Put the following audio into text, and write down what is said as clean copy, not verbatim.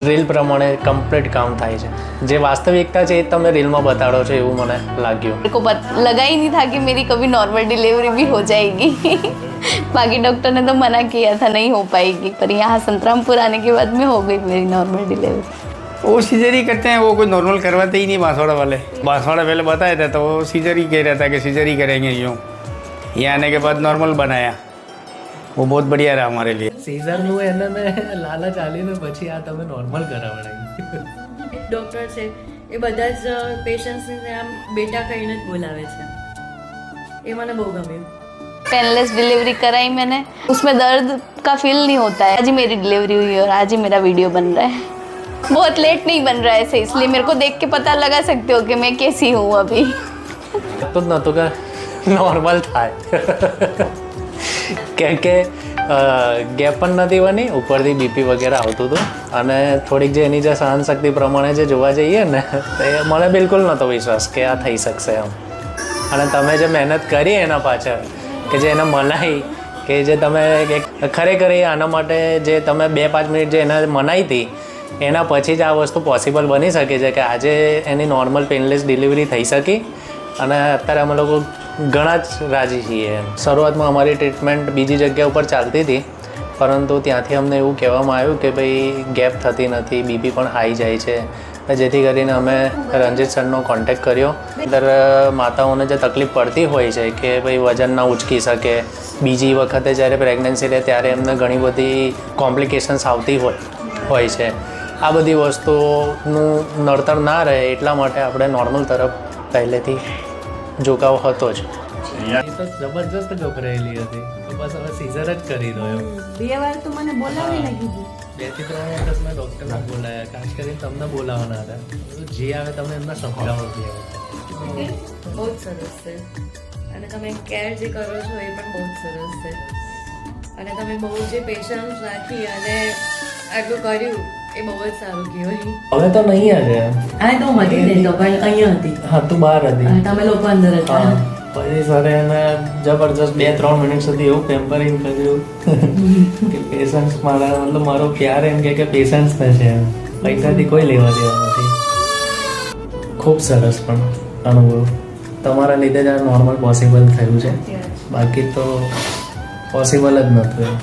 Reel પ્રમાણે complete કામ થાય છે. જે વાસ્તવિકતા છે એ તમે રીલમાં બતાડો છો એવું મને લાગ્યું. मेरे को लगा ही नहीं था कि मेरी कभी नॉर्मल डिलीवरी भी हो जाएगी. बाकी डॉक्टर ने तो मना किया था नहीं हो पाएगी, पर यहाँ संतरामपुर आने के बाद में हो गई मेरी नॉर्मल डिलीवरी. वो सीजर ही करते हैं, वो कोई नॉर्मल करवाते ही नहीं. बांसवाड़ा पहले बताया था तो वो सीजर ही कह रहा था कि सीजर ही करेंगे यूँ. यहाँ आने के बाद नॉर्मल बनाया, वो बहुत बढ़िया रहा हमारे लिए. સીઝરનું એને મેં લાલચ આલીને પછી આ તમે નોર્મલ કરાવડાવી. ડૉક્ટર છે એ બધા જ પેશન્ટ્સને આમ બેટા કહીને જ બોલાવે છે. એ મને બહુ ગમ્યું. पेनलेस डिलीवरी कराई मैंने, उसमें दर्द का फील नहीं होता है. आज ही मेरी डिलीवरी हुई और आज ही मेरा वीडियो बन रहा है. बहुत लेट नहीं बन रहा है ऐसे, इसलिए मेरे को देख के पता लगा सकते हो कि मैं कैसी हूँ अभी. તો જ નહોતું કે નોર્મલ થાય. કેમ કે ગેપ પણ નથી બની, ઉપરથી બીપી વગેરે આવતું હતું અને થોડીક જે એની જે સહનશક્તિ પ્રમાણે જે જોવા જઈએ ને એ મને બિલકુલ નહોતો વિશ્વાસ કે આ થઈ શકશે એમ. અને તમે જે મહેનત કરી એના પાછળ કે જે એને મનાઈ કે જે તમે ખરેખર આના માટે જે તમે 2-5 મિનિટ જે એને મનાઈ હતી એના પછી જ આ વસ્તુ પોસિબલ બની શકે છે કે આજે એની નોર્મલ પેનલેસ ડિલિવરી થઈ શકી. અને અત્યારે અમે લોકો ઘણા જ રાજી છીએ. શરૂઆતમાં અમારી ટ્રીટમેન્ટ બીજી જગ્યા ઉપર ચાલતી હતી, પરંતુ ત્યાંથી અમને એવું કહેવામાં આવ્યું કે ભાઈ ગેપ થતી નથી, બીપી પણ હાઈ જાય છે. જેથી કરીને અમે રંજીત સરનો કોન્ટેક્ટ કર્યો. અંદર માતાઓને જે તકલીફ પડતી હોય છે કે ભાઈ વજન ના ઉચકી શકે, બીજી વખતે જ્યારે પ્રેગ્નન્સી રહે ત્યારે એમને ઘણી બધી કોમ્પ્લિકેશન્સ આવતી હોય છે. આ બધી વસ્તુઓનું નડતર ના રહે એટલા માટે આપણે નોર્મલ તરફ પહેલેથી ઝુકાવ હતો જ. એ તો જબરજસ્ત ગભરાયેલી હતી, તો બસ હવે સીઝર જ કરી દો એમ. 2 વાર તો મને બોલાવીને કીધું. 2 થી 3 વખત મેં ડૉક્ટરને બોલાયા, ખાસ કરીને તમને બોલાવવાના હતા. જે આવે તમે એમને સમજાવો કે બહુ જ સરસ છે અને તમે કેર જે કરો છો એ પણ બહુ જ સરસ છે. અને તમે બહુ જે પેશન્સ રાખી અને આટલું કર્યું એ બહુ જ સારું કહેવાય. હવે તો નહીં જ આ તો હું હતી નહીં તો પણ અહીંયા હતી. હા, તું બહાર હતી અને તમે લોકો અંદર હતા. પછી સર એને જબરજસ્ત 2-3 મિનિટ સુધી એવું પેમ્પરિંગ કર્યું કે પેશન્ટ્સ મારા મતલબ મારો પ્યાર એમ કે પેશન્ટ્સને છે એમ, પૈસાથી કોઈ લેવા દેવા નથી. ખૂબ સરસ પણ અનુભવ તમારા લીધે જ આ નોર્મલ પોસિબલ થયું છે, બાકી તો પોસિબલ જ નહોતું એમ.